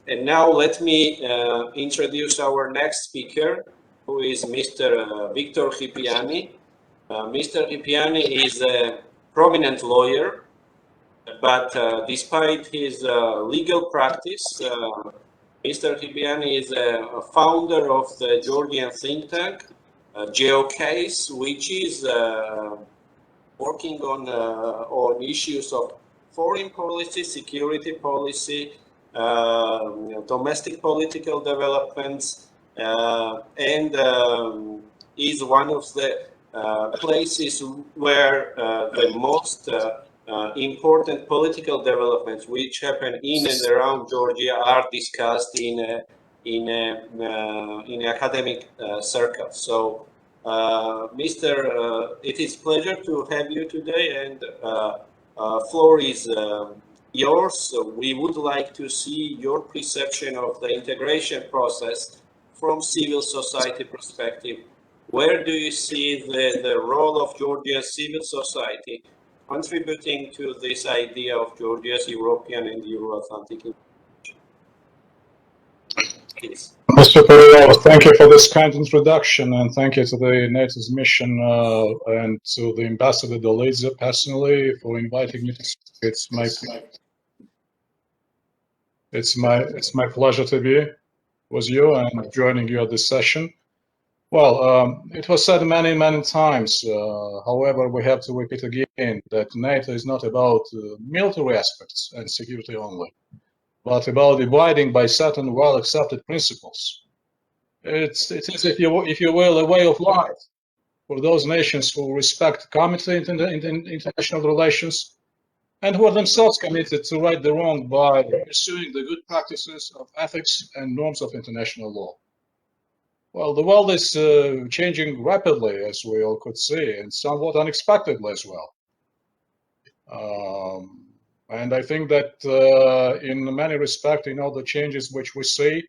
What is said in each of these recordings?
And now let me introduce our next speaker, who is Mr. Vіктор Qifიანი. Mr. Qifიანი is a prominent lawyer, but despite his legal practice, Mr. Qifიანი is a founder of the Georgian think tank, GeoCase, which is working on issues of foreign policy, security policy, domestic political developments, and is one of the places where the most important political developments which happen in and around Georgia are discussed in academic circles. So, it is a pleasure to have you today, and floor is yours. So we would like to see your perception of the integration process from civil society perspective. Where do you see the role of Georgia's civil society contributing to this idea of Georgia's European and Euro-Atlantic integration? Please. Mr. Pereira, thank you for this kind introduction, and thank you to the NATO's mission and to the Ambassador Dolidze personally for inviting me to speak. It's my pleasure to be with you and joining you at this session. Well, it was said many times, however, we have to repeat again that NATO is not about military aspects and security only, but about abiding by certain well-accepted principles. It is, if you will, a way of life for those nations who respect commitment in international relations and who are themselves committed to right the wrong by pursuing the good practices of ethics and norms of international law. Well, the world is changing rapidly, as we all could see, and somewhat unexpectedly as well. And I think that in many respects, the changes which we see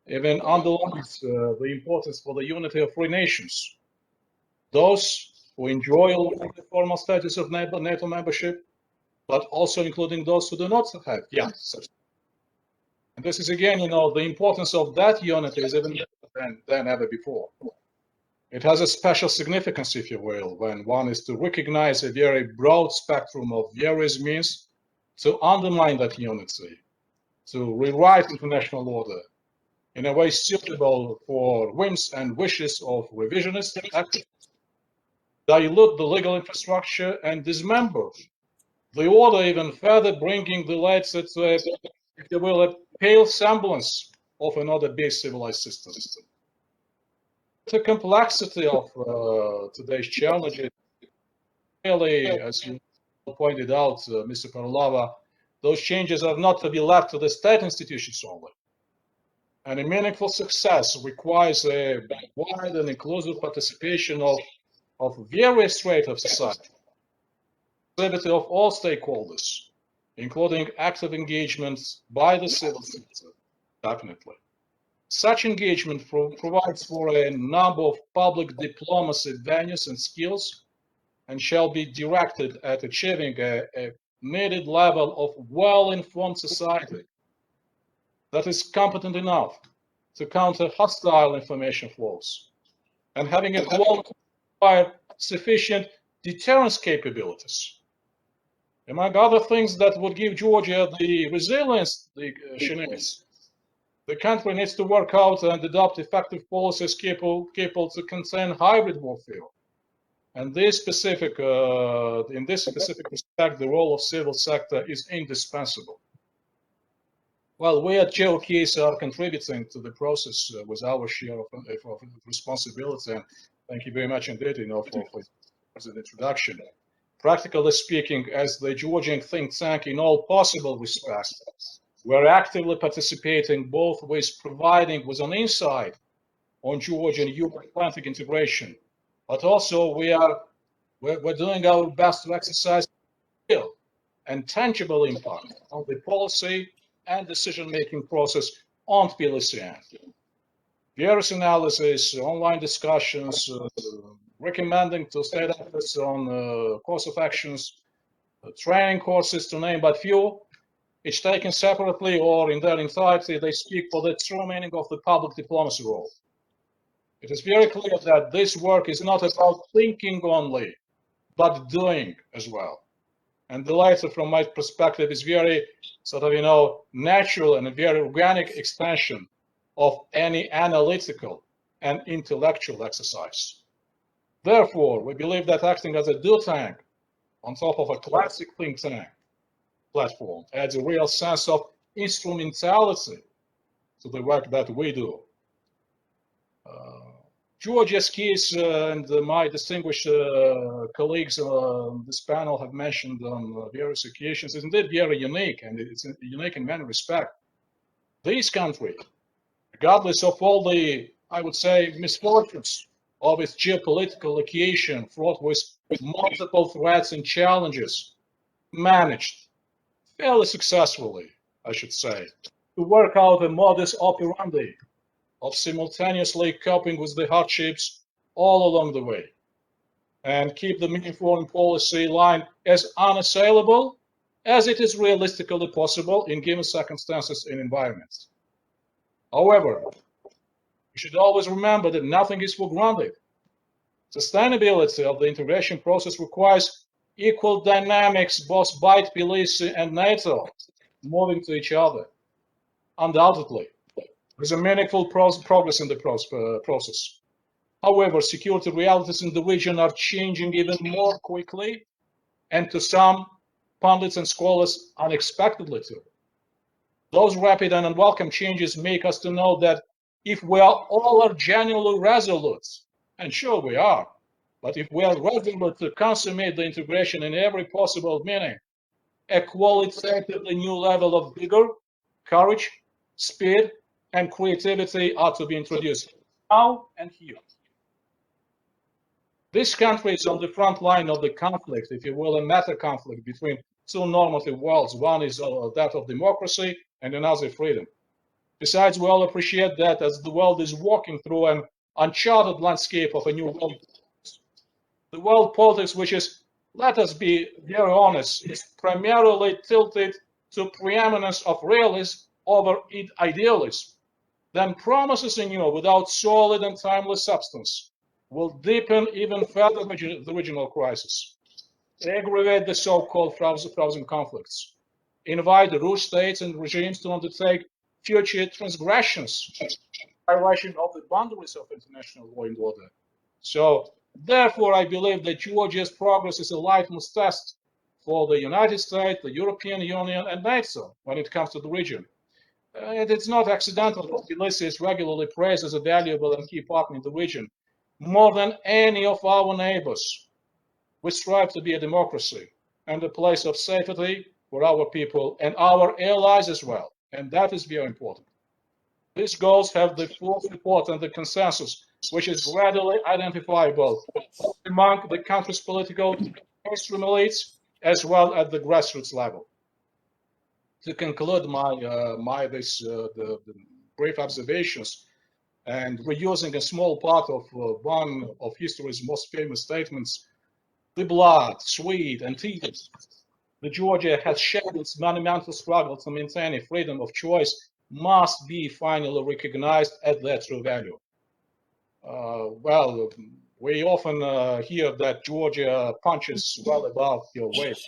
even underlines the importance for the unity of free nations. Those who enjoy the formal status of NATO membership, but also including those who do not have yet such. And this is again, the importance of that unity is even better than ever before. It has a special significance, if you will, when one is to recognize a very broad spectrum of various means to undermine that unity, to rewrite international order in a way suitable for whims and wishes of revisionist activists, dilute the legal infrastructure and dismember the order even further, bringing the lights to, if you will, a pale semblance of another big civilized system. The complexity of today's challenges, really, as you pointed out, Mr. Parlava, those changes are not to be left to the state institutions only. And a meaningful success requires a wide and inclusive participation of various stratas of society, of all stakeholders, including active engagement by the civil sector, definitely. Such engagement provides for a number of public diplomacy venues and skills, and shall be directed at achieving a needed level of well-informed society that is competent enough to counter hostile information flows, and having acquired sufficient deterrence capabilities. Among other things that would give Georgia the resilience she needs, the country needs to work out and adopt effective policies capable to contain hybrid warfare. And in this specific respect, the role of civil sector is indispensable. Well, we at GeoCase are contributing to the process with our share of responsibility, and thank you very much indeed, for the introduction. Practically speaking, as the Georgian think tank in all possible respects, we're actively participating both with providing with an insight on Georgian Euro-Atlantic integration, but also we're doing our best to exercise real and tangible impact on the policy and decision-making process on PLCN. Various analysis, online discussions, recommending to state efforts on course of actions, training courses, to name but few, each taken separately or in their entirety, they speak for the true meaning of the public diplomacy role. It is very clear that this work is not about thinking only, but doing as well. And the latter, from my perspective, is very sort of, natural and a very organic extension of any analytical and intellectual exercise. Therefore, we believe that acting as a do tank on top of a classic think tank platform adds a real sense of instrumentality to the work that we do. Georgia's case and my distinguished colleagues on this panel have mentioned on various occasions is indeed very unique, and it's unique in many respects. This country, regardless of all the, I would say, misfortunes of its geopolitical location, fraught with multiple threats and challenges, managed fairly successfully, I should say, to work out a modus operandi of simultaneously coping with the hardships all along the way, and keep the main foreign policy line as unassailable as it is realistically possible in given circumstances and environments. However, we should always remember that nothing is for granted. Sustainability of the integration process requires equal dynamics, both by Tbilisi and NATO, moving to each other. Undoubtedly, there is a meaningful progress in the process. However, security realities in the region are changing even more quickly, and to some pundits and scholars, unexpectedly too. Those rapid and unwelcome changes make us to know that if we are genuinely resolute, and sure we are, but if we are resolute to consummate the integration in every possible meaning, a qualitatively new level of vigor, courage, speed, and creativity are to be introduced now and here. This country is on the front line of the conflict, if you will, a meta conflict between two normative worlds. One is that of democracy and another freedom. Besides, we all appreciate that as the world is walking through an uncharted landscape of a new world. The world politics, which is, let us be very honest, is primarily tilted to preeminence of realism over idealism, then promises anew without solid and timely substance will deepen even further the regional crisis, aggravate the so-called frozen conflicts, invite rich states and regimes to undertake future transgressions, violation of the boundaries of international law and order. So, therefore, I believe that Georgia's progress is a litmus test for the United States, the European Union, and NATO when it comes to the region. And it's not accidental that Tbilisi is regularly praised as a valuable and key partner in the region. More than any of our neighbors, we strive to be a democracy and a place of safety for our people and our allies as well. And that is very important. These goals have the full support and the consensus, which is readily identifiable among the country's political mainstream elites as well at the grassroots level. To conclude the brief observations, and reusing a small part of one of history's most famous statements, the blood, sweat, and tears that Georgia has shed its monumental struggle to maintain a freedom of choice must be finally recognized at their true value. Well, we often hear that Georgia punches well above your weight.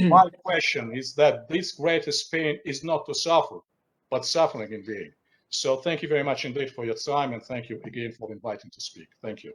My question is that this greatest pain is not to suffer, but suffering in being. So thank you very much indeed for your time, and thank you again for inviting to speak. Thank you.